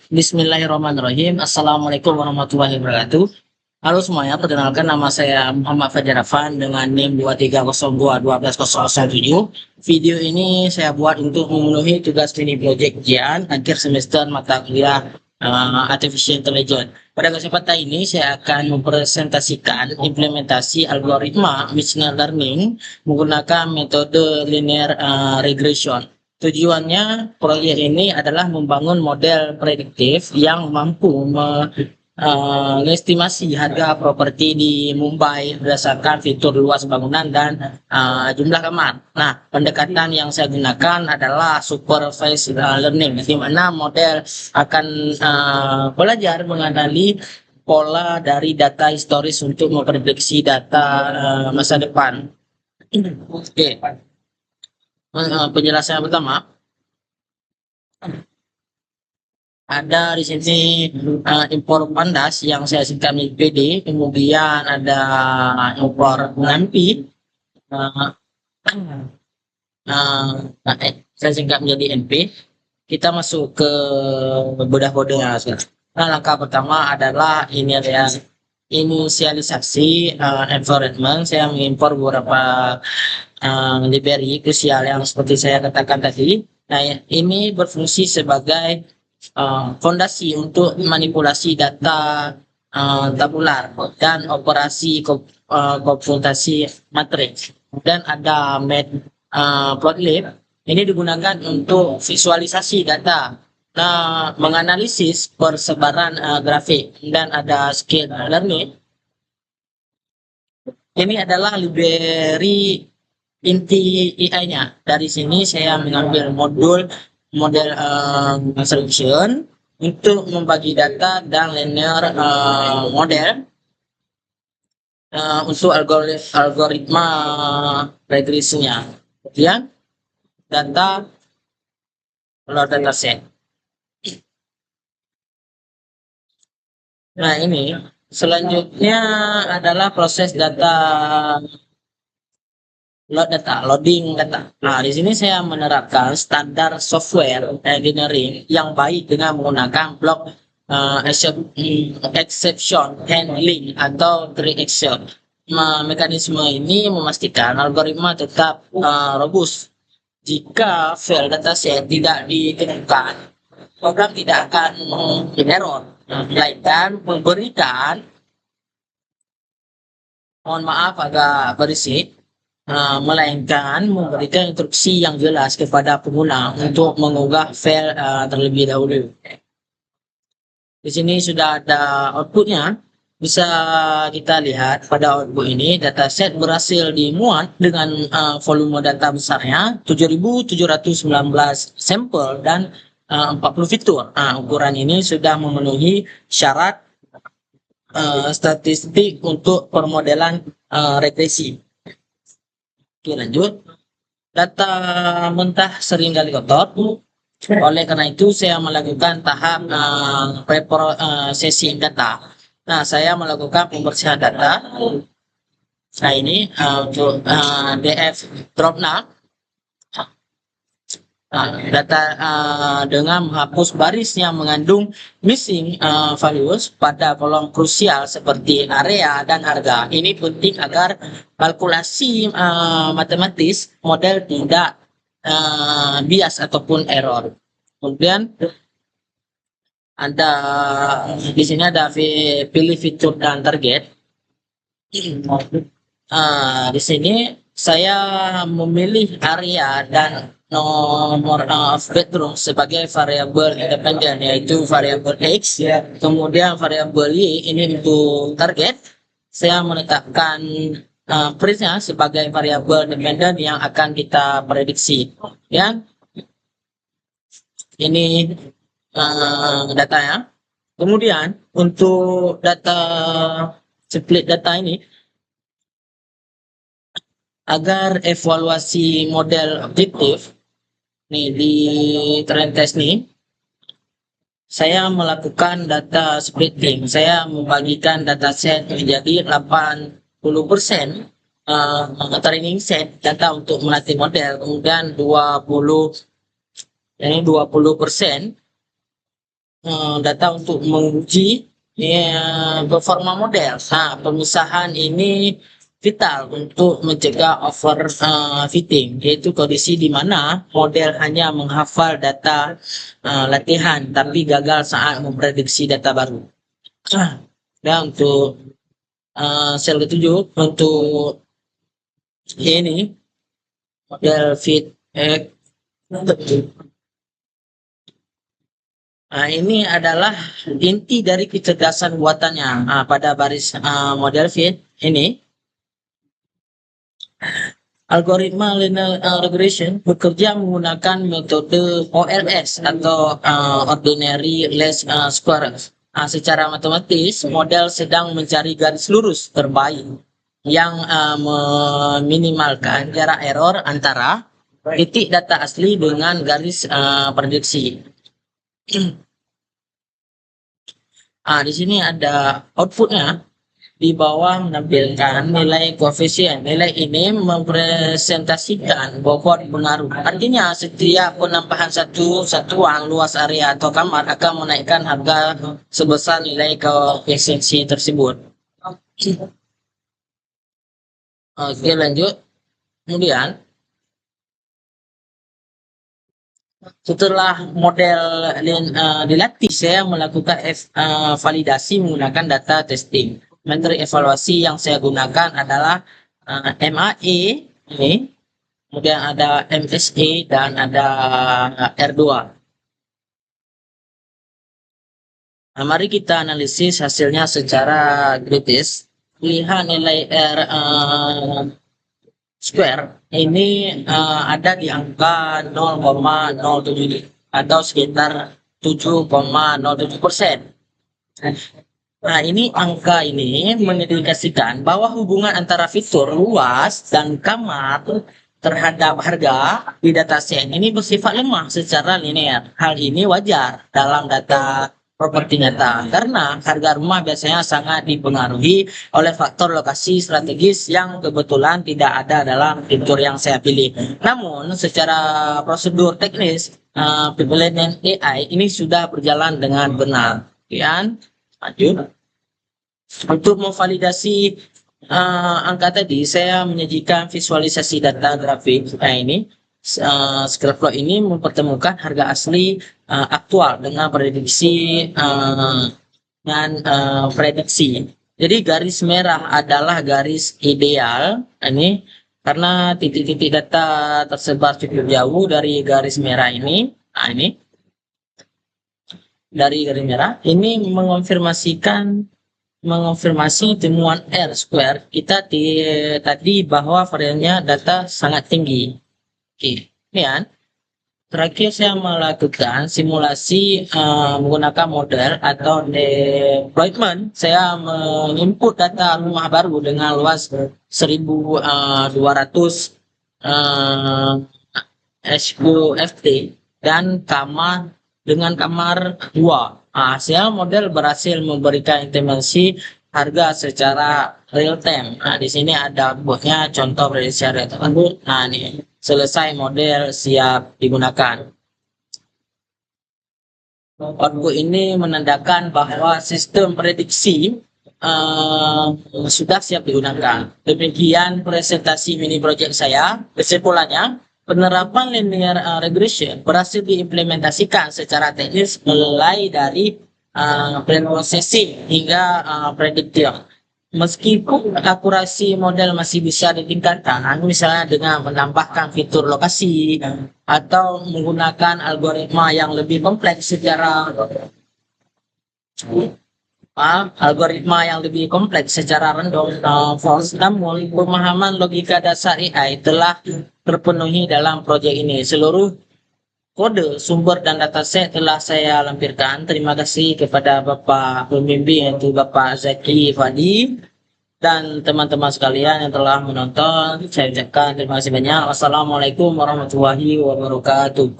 Bismillahirrahmanirrahim. Assalamualaikum warahmatullahi wabarakatuh. Halo semuanya, perkenalkan nama saya Muhammad Fajar Afan dengan NIM 2302 12007. Video ini saya buat untuk memenuhi tugas mini project ujian akhir semester mata kuliah Artificial Intelligence. Pada kesempatan ini saya akan mempresentasikan implementasi algoritma machine learning menggunakan metode linear regression. Tujuannya proyek ini adalah membangun model prediktif yang mampu mengestimasi harga properti di Mumbai berdasarkan fitur luas bangunan dan jumlah kamar. Nah, pendekatan yang saya gunakan adalah supervised learning, di mana model akan belajar mengenali pola dari data historis untuk memprediksi data masa depan. Oke. Penjelasan yang pertama, ada di sini impor pandas yang saya singkat menjadi PD, kemudian ada impor NAMPI, saya singkat menjadi NP. Kita masuk ke bedah-bedahnya sekarang. Nah, langkah pertama adalah ini adalah inisialisasi environment. Saya mengimpor beberapa library krusial yang seperti saya katakan tadi. Nah, ini berfungsi sebagai fondasi untuk manipulasi data tabular dan operasi komputasi matriks. Dan ada matplotlib. Ini digunakan untuk visualisasi data. Nah, menganalisis persebaran grafik, dan ada scale learning. Ini adalah library inti AI-nya. Dari sini saya mengambil model solution untuk membagi data dan linear model untuk algoritma regresinya. Kemudian data load dataset. Nah, ini selanjutnya adalah proses loading data. Nah, di sini saya menerapkan standar software engineering yang baik dengan menggunakan block exception handling atau tree action. Mekanisme ini memastikan algoritma tetap robust. Jika file dataset tidak ditemukan, program tidak akan error, melainkan memberikan, mohon maaf agak berisik, melainkan memberikan instruksi yang jelas kepada pengguna untuk mengunggah file terlebih dahulu. Di sini sudah ada outputnya. Bisa kita lihat pada output ini dataset berhasil dimuat dengan volume data besarnya 7.719 sampel dan 40 fitur. Ukuran ini sudah memenuhi syarat statistik untuk permodelan regresi. Oke, lanjut. Data mentah seringkali kotor. Oleh karena itu saya melakukan tahap preprocessing data. Nah, saya melakukan pembersihan data. Nah, ini untuk DF drop null. Data dengan menghapus baris yang mengandung missing values pada kolom krusial seperti area dan harga. Ini penting agar kalkulasi matematis model tidak bias ataupun error. Kemudian ada di sini ada pilih fitur dan target. Di sini saya memilih area dan nomor bedroom sebagai variabel independen, yaitu variabel X. Kemudian variabel Y ini untuk target. Saya menetapkan price-nya sebagai variabel independen yang akan kita prediksi. Ya, ini datanya. Kemudian untuk data split data ini, agar evaluasi model objektif nih di trend test nih, saya melakukan data splitting. Saya membagikan dataset menjadi 80% training set data untuk melatih model, kemudian 20% data untuk menguji performa model. Nah, pemisahan ini vital untuk mencegah overfitting, yaitu kondisi di mana model hanya menghafal data latihan tapi gagal saat memprediksi data baru. Dan untuk sel ketujuh, untuk ini model fit ini adalah inti dari kecerdasan buatannya. Pada baris model fit ini, algoritma linear regression bekerja menggunakan metode OLS atau ordinary least squares. Secara matematis, model sedang mencari garis lurus terbaik yang meminimalkan jarak error antara titik data asli dengan garis prediksi. Di sini ada outputnya. Di bawah menampilkan nilai koefisien. Nilai ini mempresentasikan bobot pengaruh. Artinya setiap penambahan satu satuan luas area atau kamar akan menaikkan harga sebesar nilai koefisiensi tersebut. Oke, lanjut. Kemudian setelah model dilatih, saya melakukan validasi menggunakan data testing. Metode evaluasi yang saya gunakan adalah MAE ini, kemudian ada MSE dan ada R2. Mari kita analisis hasilnya secara kritis. Lihat nilai R square ini ada di angka 0,07 atau sekitar 7,07%. Nah, ini angka ini mengindikasikan bahwa hubungan antara fitur luas dan kamar terhadap harga di dataset ini bersifat lemah secara linear. Hal ini wajar dalam data properti nyata karena harga rumah biasanya sangat dipengaruhi oleh faktor lokasi strategis yang kebetulan tidak ada dalam fitur yang saya pilih. Namun, secara prosedur teknis, penelitian AI ini sudah berjalan dengan benar. Kemudian, lanjut. Untuk memvalidasi angka tadi, saya menyajikan visualisasi data grafik. Nah, ini Scrapplot ini mempertemukan harga asli aktual dengan prediksi prediksi. Jadi garis merah adalah garis ideal. Ini karena titik-titik data tersebar cukup jauh dari garis merah ini. Nah, ini dari garis merah ini mengonfirmasi temuan R square kita tadi bahwa variannya data sangat tinggi. Oke, kemudian terakhir saya melakukan simulasi menggunakan model atau deployment. Saya menginput data rumah baru dengan luas 1.200 SQFT dan kamar dengan kamar 2. Hasil model berhasil memberikan estimasi harga secara real time. Nah, di sini ada buatnya contoh prediksi harga tersebut. Nah, ini selesai, model siap digunakan. Output ini menandakan bahwa sistem prediksi sudah siap digunakan. Demikian presentasi mini project saya. Kesimpulannya, penerapan linear regression berhasil diimplementasikan secara teknis mulai dari pre-processing hingga predictive. Meskipun akurasi model masih bisa ditingkatkan, misalnya dengan menambahkan fitur lokasi atau menggunakan algoritma yang lebih kompleks secara random forest, namun pemahaman logika dasar AI telah terpenuhi dalam proyek ini. Seluruh kode, sumber, dan dataset telah saya lampirkan. Terima kasih kepada Bapak pembimbing, yaitu Bapak Zaki Fadi, dan teman-teman sekalian yang telah menonton. Saya ucapkan terima kasih banyak. Wassalamualaikum warahmatullahi wabarakatuh.